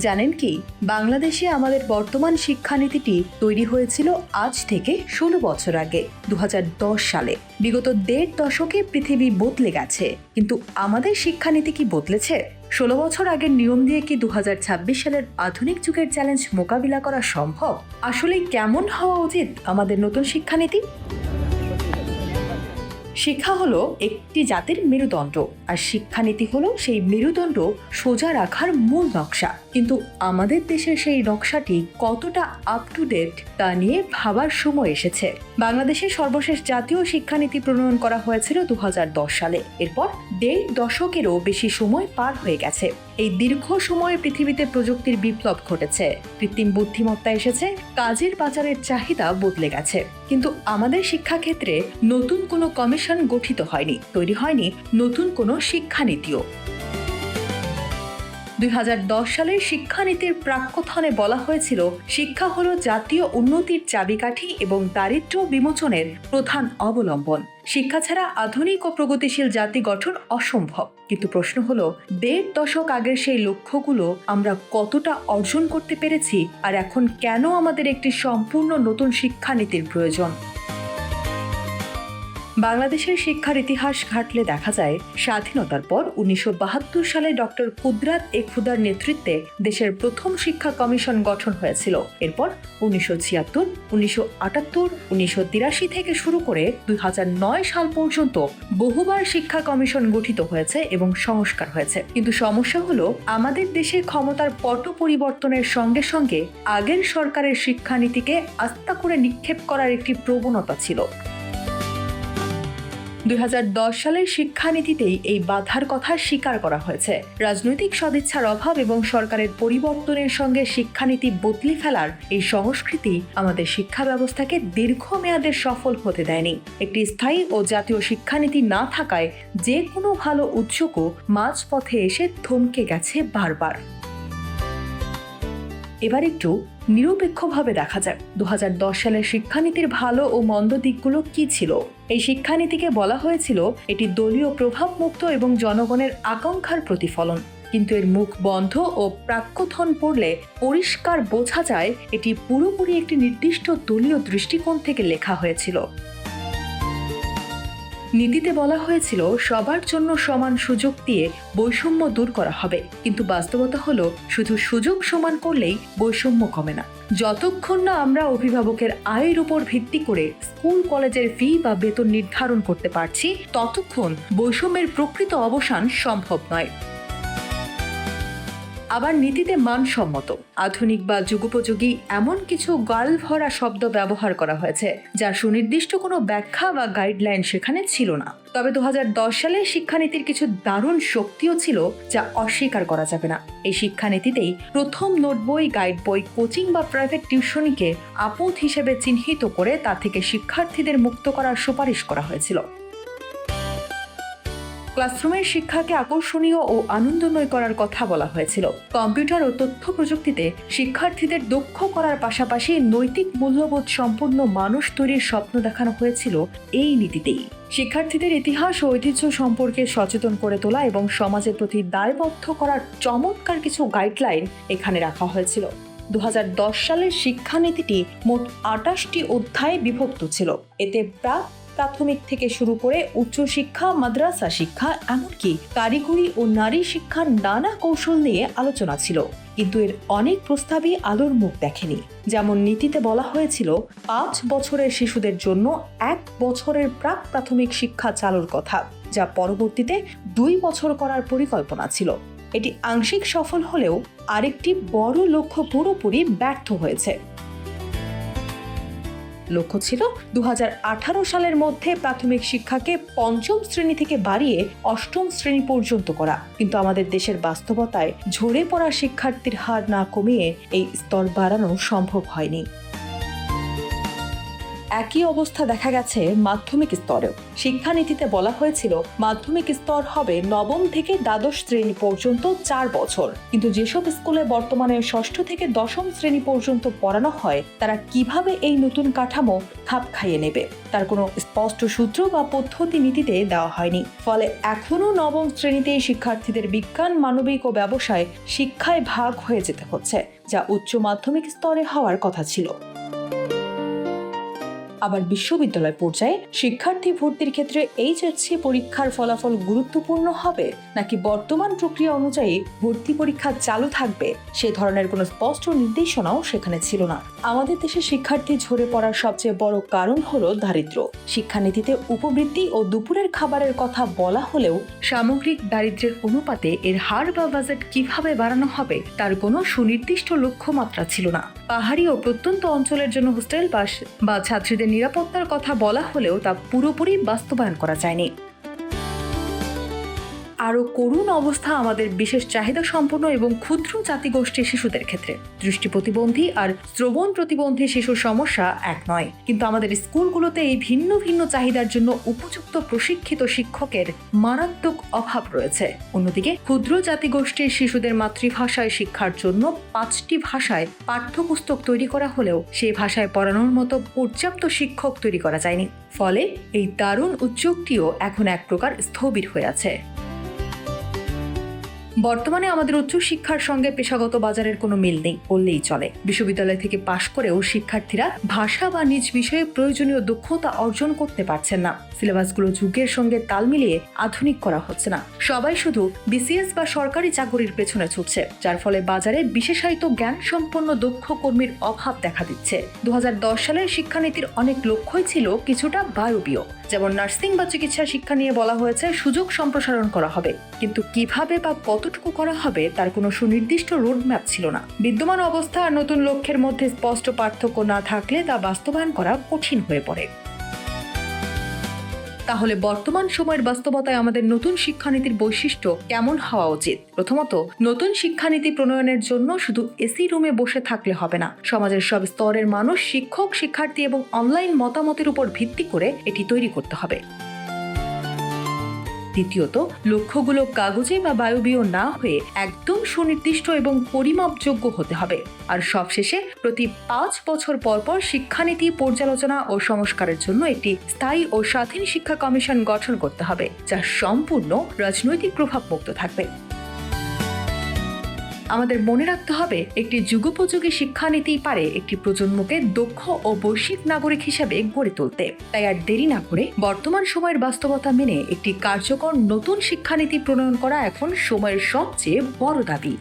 জানেন কি, বাংলাদেশে আমাদের বর্তমান শিক্ষানীতিটি তৈরি হয়েছিল আজ থেকে ১৬ বছর আগে ২০১০ সালে। বিগত ১.৫ দশকে পৃথিবী বদলে গেছে, কিন্তু আমাদের শিক্ষানীতি কি বদলেছে? ১৬ বছর আগের নিয়ম দিয়ে কি ২০২৬ সালের আধুনিক যুগের চ্যালেঞ্জ মোকাবিলা করা সম্ভব? আসলে কেমন হওয়া উচিত আমাদের নতুন শিক্ষানীতি? শিক্ষা হলো একটি জাতির মেরুদণ্ড, আর শিক্ষানীতি হলো সেই মেরুদণ্ড সোজা রাখার মূল নকশা। কিন্তু আমাদের দেশের সেই নকশাটি কতটা আপ টু ডেট তা নিয়ে ভাবার সময় এসেছে। বাংলাদেশের সর্বশেষ জাতীয় শিক্ষানীতি প্রণয়ন করা হয়েছিল ২০১০ সালে। এরপর ১.৫ দশকেরও বেশি সময় পার হয়ে গেছে। এই দীর্ঘ সময়ে পৃথিবীতে প্রযুক্তির বিপ্লব ঘটেছে, কৃত্রিম বুদ্ধিমত্তা এসেছে, কাজের বাজারের চাহিদা বদলে গেছে। কিন্তু আমাদের শিক্ষাক্ষেত্রে নতুন কোনো কমিশন গঠিত হয়নি, তৈরি হয়নি নতুন কোনো শিক্ষানীতিও। ২০১০ সালের শিক্ষানীতির প্রাক্কথনে বলা হয়েছিল, শিক্ষা হলো জাতীয় উন্নতির চাবিকাঠি এবং দারিদ্র্য বিমোচনের প্রধান অবলম্বন। শিক্ষা ছাড়া আধুনিক ও প্রগতিশীল জাতি গঠন অসম্ভব। কিন্তু প্রশ্ন হলো, ১.৫ দশক আগের সেই লক্ষ্যগুলো আমরা কতটা অর্জন করতে পেরেছি, আর এখন কেন আমাদের একটি সম্পূর্ণ নতুন শিক্ষানীতির প্রয়োজন? বাংলাদেশের শিক্ষার ইতিহাস ঘাটলে দেখা যায়, স্বাধীনতার পর ১৯৭২ সালে ডক্টর কুদরাত এ খুদার নেতৃত্বে দেশের প্রথম শিক্ষা কমিশন গঠন হয়েছিল। এরপর ১৯৭৬, ১৯৭৮, ১৯৮৩ থেকে শুরু করে ২০০৯ সাল পর্যন্ত বহুবার শিক্ষা কমিশন গঠিত হয়েছে এবং সংস্কার হয়েছে। কিন্তু সমস্যা হলো, আমাদের দেশের ক্ষমতার পট পরিবর্তনের সঙ্গে সঙ্গে আগের সরকারের শিক্ষানীতিকে আস্থা করে নিক্ষেপ করার একটি প্রবণতা ছিল। ২০১০ সালের শিক্ষানীতিতেই এই বাধার কথা স্বীকার করা হয়েছে। রাজনৈতিক সদিচ্ছার অভাব এবং সরকারের পরিবর্তনের সঙ্গে শিক্ষানীতি বদলে ফেলার এই সংস্কৃতি আমাদের শিক্ষা ব্যবস্থাকে দীর্ঘমেয়াদে সফল হতে দেয়নি। একটি স্থায়ী ও জাতীয় শিক্ষানীতি না থাকায় যে কোনো ভালো উদ্যোগও মাঝপথে এসে থমকে গেছে বারবার। এবার একটু নিরপেক্ষভাবে দেখা যাক ২০১০ সালের শিক্ষানীতির ভালো ও মন্দ দিকগুলো কি ছিল। এই শিক্ষানীতিকে বলা হয়েছিল এটি দলীয় প্রভাবমুক্ত এবং জনগণের আকাঙ্ক্ষার প্রতিফলন। কিন্তু এর মুখ বন্ধ ও প্রাক্কথন পড়লে পরিষ্কার বোঝা যায় এটি পুরোপুরি একটি নির্দিষ্ট দলীয় দৃষ্টিকোণ থেকে লেখা হয়েছিল। নীতিতে বলা হয়েছিল সবার জন্য সমান সুযোগ দিয়ে বৈষম্য দূর করা হবে, কিন্তু বাস্তবতা হলো শুধু সুযোগ সমান করলেই বৈষম্য কমে না। যতক্ষণ না আমরা অভিভাবকের আয়ের উপর ভিত্তি করে স্কুল কলেজের ফি বা বেতন নির্ধারণ করতে পারছি, ততক্ষণ বৈষম্যের প্রকৃত অবসান সম্ভব নয়। আবার নীতিতে মানসম্মত, আধুনিক বা যুগোপযোগী এমন কিছু গাল ভরা শব্দ ব্যবহার করা হয়েছে, যার সুনির্দিষ্ট কোনো ব্যাখ্যা বা গাইডলাইন সেখানে ছিল না। তবে ২০১০ সালে শিক্ষানীতির কিছু দারুণ শক্তিও ছিল, যা অস্বীকার করা যাবে না। এই শিক্ষানীতিতেই প্রথম নোট বই, গাইড বই, কোচিং বা প্রাইভেট টিউশনিকে আপদ হিসেবে চিহ্নিত করে তা থেকে শিক্ষার্থীদের মুক্ত করার সুপারিশ করা হয়েছিল। ক্লাসরুমের শিক্ষাকে আকর্ষণীয় ও আনন্দময় করার কথা বলা হয়েছিল। কম্পিউটার ও তথ্য প্রযুক্তিতে শিক্ষার্থীদের দক্ষ করার পাশাপাশি নৈতিক মূল্যবোধ সম্পন্ন মানুষ তৈরির স্বপ্ন দেখানো হয়েছিল এই নীতিতেই। শিক্ষার্থীদের ইতিহাস ও ঐতিহ্য সম্পর্কে সচেতন করে তোলা এবং সমাজের প্রতি দায়বদ্ধ করার চমৎকার কিছু গাইডলাইন এখানে রাখা হয়েছিল। ২০১০ সালের শিক্ষানীতিটি মোট ২৮টি অধ্যায়ে বিভক্ত ছিল। এতে প্রাথমিক থেকে শুরু করে উচ্চশিক্ষা, মাদ্রাসা শিক্ষা, এমনকি কারিগরি ও নারী শিক্ষার নানা কৌশল নিয়ে আলোচনা ছিল। কিন্তু এর অনেক প্রস্তাবই আলোর মুখ দেখেনি। যেমন নীতিতে বলা হয়েছিল ৫ বছরের শিশুদের জন্য ১ বছরের প্রাক প্রাথমিক শিক্ষা চালুর কথা, যা পরবর্তীতে ২ বছর করার পরিকল্পনা ছিল। এটি আংশিক সফল হলেও আরেকটি বড় লক্ষ্য পুরোপুরি ব্যর্থ হয়েছে। লক্ষ্য ছিল ২০১৮ সালের মধ্যে প্রাথমিক শিক্ষাকে ৫ম শ্রেণী থেকে বাড়িয়ে ৮ম শ্রেণী পর্যন্ত করা। কিন্তু আমাদের দেশের বাস্তবতায় ঝরে পড়া শিক্ষার্থীর হার না কমিয়ে এই স্তর বাড়ানো সম্ভব হয়নি। একই অবস্থা দেখা গেছে মাধ্যমিক স্তরেও। শিক্ষানীতিতে বলা হয়েছিল মাধ্যমিক স্তর হবে নবম থেকে দ্বাদশ শ্রেণী পর্যন্ত 4 বছর, কিন্তু যেসব স্কুলে বর্তমানে ষষ্ঠ থেকে দশম শ্রেণী পর্যন্ত পড়ানো হয় তারা কিভাবে এই নতুন কাঠামো খাপ খাইয়ে নেবে তার কোনো স্পষ্ট সূত্র বা পদ্ধতি নীতিতে দেওয়া হয়নি। ফলে এখনো নবম শ্রেণীতে শিক্ষার্থীদের বিজ্ঞান, মানবিক ও ব্যবসায় শিক্ষায় ভাগ হয়ে যেতে হচ্ছে, যা উচ্চ মাধ্যমিক স্তরে হওয়ার কথা ছিল। আবার বিশ্ববিদ্যালয় পর্যায়ে শিক্ষার্থী ভর্তির ক্ষেত্রে এইচএসসি পরীক্ষার ফলাফল গুরুত্বপূর্ণ হবে নাকি বর্তমান প্রক্রিয়া অনুযায়ী ভর্তি পরীক্ষা চালু থাকবে, সে ধরনের কোনো স্পষ্ট নির্দেশনাও সেখানে ছিল না। আমাদের দেশে শিক্ষার্থী ঝরে পড়ার সবচেয়ে বড় কারণ হলো দারিদ্র্য। শিক্ষানীতিতে উপবৃত্তি ও দুপুরের খাবারের কথা বলা হলেও সামগ্রিক দারিদ্র্যের অনুপাতে এর হার বা বাজেট কিভাবে বাড়ানো হবে তার কোনো সুনির্দিষ্ট লক্ষ্যমাত্রা ছিল না। পাহাড়ি ও প্রত্যন্ত অঞ্চলের জন্য হোস্টেল বা ছাত্রীদের নিরাপত্তার কথা বলা হলেও তা পুরোপুরি বাস্তবায়ন করা যায়নি। আরও করুণ অবস্থা আমাদের বিশেষ চাহিদা সম্পন্ন এবং ক্ষুদ্র জাতিগোষ্ঠীর শিশুদের ক্ষেত্রে। দৃষ্টি প্রতিবন্ধী আর শ্রবণ প্রতিবন্ধী শিশুর সমস্যা এক নয়, কিন্তু আমাদের স্কুলগুলোতে এই ভিন্ন ভিন্ন চাহিদার জন্য উপযুক্ত প্রশিক্ষিত শিক্ষকের মারাত্মক অভাব রয়েছে। অন্যদিকে ক্ষুদ্র জাতিগোষ্ঠীর শিশুদের মাতৃভাষায় শিক্ষার জন্য 5টি ভাষায় পাঠ্যপুস্তক তৈরি করা হলেও সেই ভাষায় পড়ানোর মতো পর্যাপ্ত শিক্ষক তৈরি করা যায়নি। ফলে এই দারুণ উদ্যোগটিও এখন এক প্রকার স্থবির হয়ে আছে। বর্তমানে আমাদের উচ্চশিক্ষার সঙ্গে পেশাগত বাজারের কোনো মিল নেই বললেই চলে। বিশ্ববিদ্যালয় থেকে পাশ করেও শিক্ষার্থীরা ভাষা বা নিজ বিষয়ে প্রয়োজনীয় দক্ষতা অর্জন করতে পারছেন না। সিলেবাসগুলো যুগের সঙ্গে তাল মিলিয়ে আধুনিক করা হচ্ছে না। সবাই শুধু বিসিএস বা সরকারি চাকরির পেছনে ছুটছে, যার ফলে বাজারে বিশেষায়িত জ্ঞান সম্পন্ন দক্ষ কর্মীর অভাব দেখা দিচ্ছে। 2010 সালের শিক্ষানীতির অনেক লক্ষ্যই ছিল কিছুটা বায়বীয়, যেমন নার্সিং বা চিকিৎসা শিক্ষা নিয়ে বলা হয়েছে সুযোগ সম্প্রসারণ করা হবে, কিন্তু কিভাবে বা কতটুকু করা হবে তার কোনো সুনির্দিষ্ট রোডম্যাপ ছিল না। বিদ্যমান অবস্থা আর নতুন লক্ষ্যের মধ্যে স্পষ্ট পার্থক্য না থাকলে তা বাস্তবায়ন করা কঠিন হয়ে পড়ে। তাহলে বর্তমান সময়ের বাস্তবতায় আমাদের নতুন শিক্ষানীতির বৈশিষ্ট্য কেমন হওয়া উচিত? প্রথমত, নতুন শিক্ষানীতি প্রণয়নের জন্য শুধু এসি রুমে বসে থাকলে হবে না। সমাজের সব স্তরের মানুষ, শিক্ষক, শিক্ষার্থী এবং অনলাইন মতামতের উপর ভিত্তি করে এটি তৈরি করতে হবে। দ্বিতীয়ত, লক্ষ্যগুলো কাগজে বা বায়বীয় না হয়ে একদম সুনির্দিষ্ট এবং পরিমাপযোগ্য হতে হবে। আর সবশেষে প্রতি 5 বছর পর পর শিক্ষানীতি পর্যালোচনা ও সংস্কারের জন্য একটি স্থায়ী ও স্বাধীন শিক্ষা কমিশন গঠন করতে হবে, যা সম্পূর্ণ রাজনৈতিক প্রভাব মুক্ত থাকবে। আমাদের মনে রাখতে হবে, একটি যুগোপযোগী শিক্ষানীতি পারে একটি প্রজন্মকে দক্ষ ও বৈশ্বিক নাগরিক হিসেবে গড়ে তুলতে। তাই আর দেরি না করে বর্তমান সময়ের বাস্তবতা মেনে একটি কার্যকর নতুন শিক্ষানীতি প্রণয়ন করা এখন সময়ের সবচেয়ে বড় দাবি।